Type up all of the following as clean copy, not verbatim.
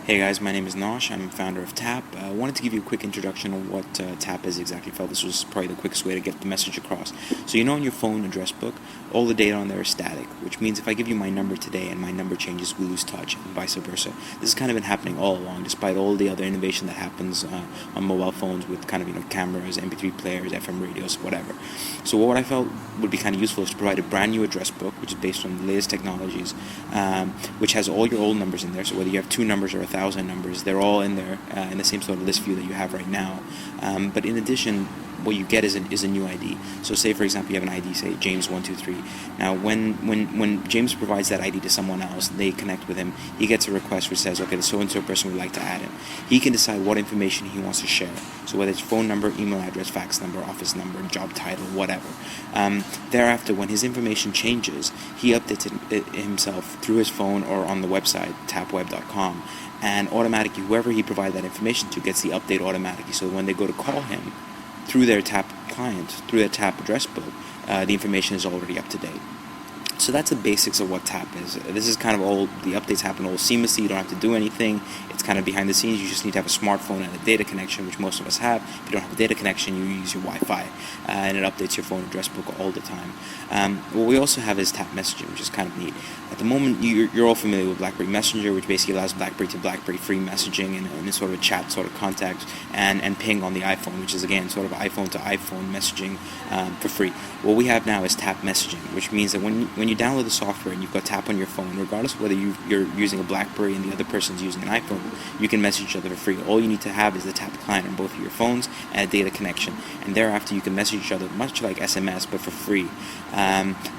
Hey guys, my name is Naush. I'm founder of TAPP. I wanted to give you a quick introduction on what TAPP is exactly. I felt this was probably the quickest way to get the message across. So on your phone address book, all the data on there is static, which means if I give you my number today and my number changes, we lose touch, and vice versa. This has kind of been happening all along, despite all the other innovation that happens on mobile phones with kind of cameras, MP3 players, FM radios, whatever. So what I felt would be kind of useful is to provide a brand new address book, which is based on the latest technologies, which has all your old numbers in there. So whether you have 2 numbers or 1,000 numbers, they're all in there in the same sort of list view that you have right now. But in addition, what you get is a new ID. So say, for example, you have an ID, say James123. Now, when James provides that ID to someone else, they connect with him, he gets a request which says, okay, the so-and-so person would like to add him. He can decide what information he wants to share. So whether it's phone number, email address, fax number, office number, job title, whatever. Thereafter, when his information changes, he updates it himself through his phone or on the website, tappweb.com. And automatically, whoever he provided that information to gets the update automatically. So when they go to call him through their TAPP client, through their TAPP address book, the information is already up to date. So that's the basics of what TAPP is. This is kind of all, the updates happen all seamlessly. You don't have to do anything. It's kind of behind the scenes. You just need to have a smartphone and a data connection, which most of us have. If you don't have a data connection, you use your Wi-Fi, and it updates your phone address book all the time. What we also have is TAPP messaging, which is kind of neat. At the moment, you're all familiar with BlackBerry Messenger, which basically allows BlackBerry to BlackBerry free messaging and sort of a chat sort of contact, and ping on the iPhone, which is again sort of iPhone to iPhone messaging for free. What we have now is TAPP messaging, which means that when you download the software and you've got TAPP on your phone, regardless of whether you're using a BlackBerry and the other person's using an iPhone, you can message each other for free. All you need to have is the TAPP client on both of your phones and a data connection, and thereafter you can message each other much like SMS but for free.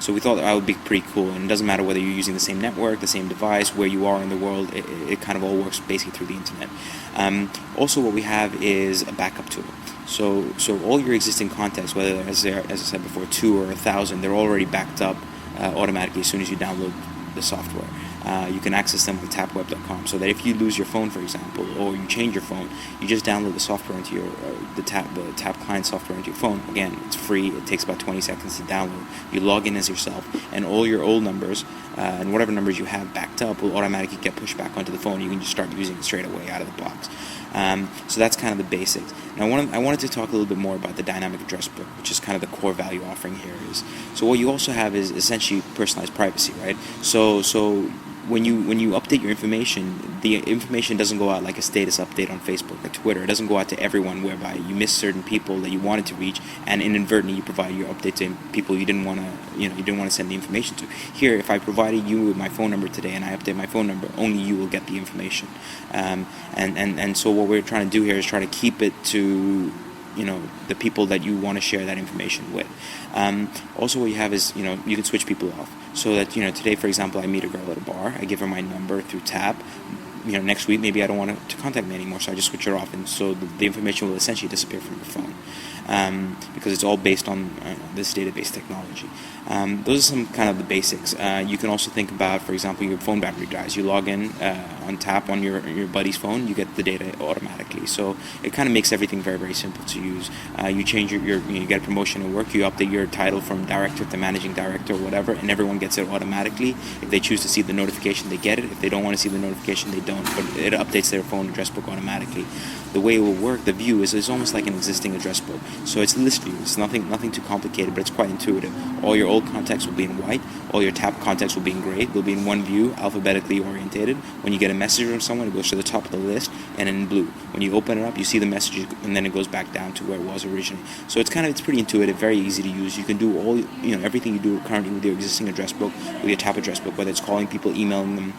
So we thought that would be pretty cool, and it doesn't matter whether you're using the same network, the same device, where you are in the world. It kind of all works basically through the internet. Also, what we have is a backup tool. So all your existing contacts, whether as I said before, 2 or 1,000, they're already backed up automatically as soon as you download the software. You can access them on tappweb.com, so that if you lose your phone, for example, or you change your phone, you just download the software into your the TAPP client software into your phone. Again, it's free. It takes about 20 seconds to download. You log in as yourself, and all your old numbers and whatever numbers you have backed up will automatically get pushed back onto the phone. You can just start using it straight away out of the box. So that's kind of the basics. Now, I wanted to talk a little bit more about the dynamic address book, which is kind of the core value offering here. So what you also have is essentially personalized privacy, right? So when you update your information, the information doesn't go out like a status update on Facebook or Twitter. It doesn't go out to everyone, whereby you miss certain people that you wanted to reach, and inadvertently you provide your update to people you didn't want to send the information to. Here, if I provided you with my phone number today and I update my phone number, only you will get the information. And so what we're trying to do here is try to keep it to the people that you want to share that information with. Also, what you have is you can switch people off, so that today, for example, I meet a girl at a bar, I give her my number through TAPP. Next week maybe I don't want her to contact me anymore, so I just switch her off, and so the information will essentially disappear from your phone, because it's all based on this database technology. Those are some kind of the basics. You can also think about, for example, your phone battery dies. You log in on TAPP on your buddy's phone, you get the data automatically. So it kind of makes everything very, very simple to use. You change you get a promotion at work, you update your title from director to managing director or whatever, and everyone gets it automatically. If they choose to see the notification, they get it. If they don't want to see the notification, they don't. But it updates their phone address book automatically. The way it will work, the view is almost like an existing address book. So it's list view. It's nothing too complicated, but it's quite intuitive. All your old contacts will be in white. All your TAPP contacts will be in gray. They'll be in one view, alphabetically orientated. When you get a message from someone, it goes to the top of the list and in blue. When you open it up, you see the message, and then it goes back down to where it was originally. So it's pretty intuitive, very easy to use. You can do everything you do currently with your existing address book, with your TAPP address book, whether it's calling people, emailing them,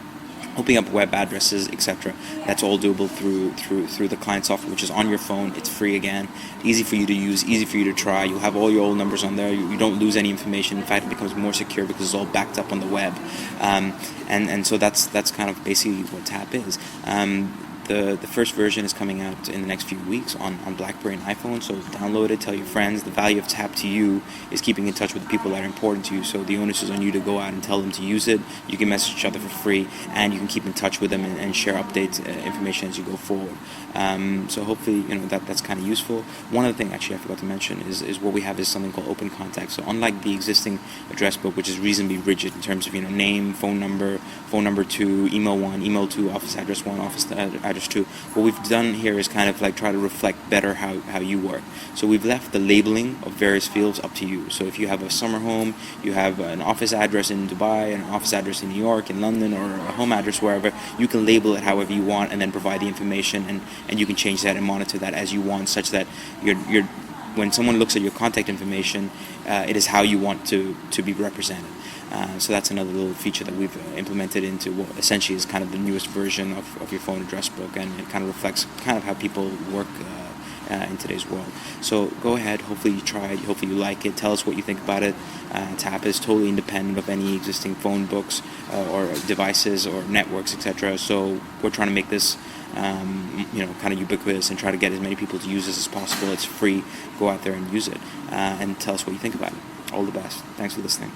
opening up web addresses, etc. That's all doable through the client software, which is on your phone. It's free again, easy for you to use, easy for you to try. You'll have all your old numbers on there. You don't lose any information. In fact, it becomes more secure because it's all backed up on the web. And so that's kind of basically what TAPP is. The first version is coming out in the next few weeks on BlackBerry and iPhone, so download it, tell your friends. The value of TAPP to you is keeping in touch with the people that are important to you, so the onus is on you to go out and tell them to use it. You can message each other for free, and you can keep in touch with them and share updates, information as you go forward. So hopefully, that's kind of useful. One other thing, actually, I forgot to mention is what we have is something called Open Contact. So unlike the existing address book, which is reasonably rigid in terms of name, phone number 2, email 1, email 2, office address 1, office address 2. What we've done here is kind of like try to reflect better how you work. So we've left the labeling of various fields up to you. So if you have a summer home, you have an office address in Dubai, an office address in New York, in London, or a home address wherever, you can label it however you want and then provide the information, and you can change that and monitor that as you want, such that you're when someone looks at your contact information, it is how you want to be represented. So that's another little feature that we've implemented into what essentially is kind of the newest version of your phone address book, and it kind of reflects kind of how people work in today's world. So go ahead, hopefully you try it, hopefully you like it, tell us what you think about it. TAPP is totally independent of any existing phone books or devices or networks, etc. So we're trying to make this kind of ubiquitous and try to get as many people to use this as possible. It's free. Go out there and use it, and tell us what you think about it. All the best. Thanks for listening.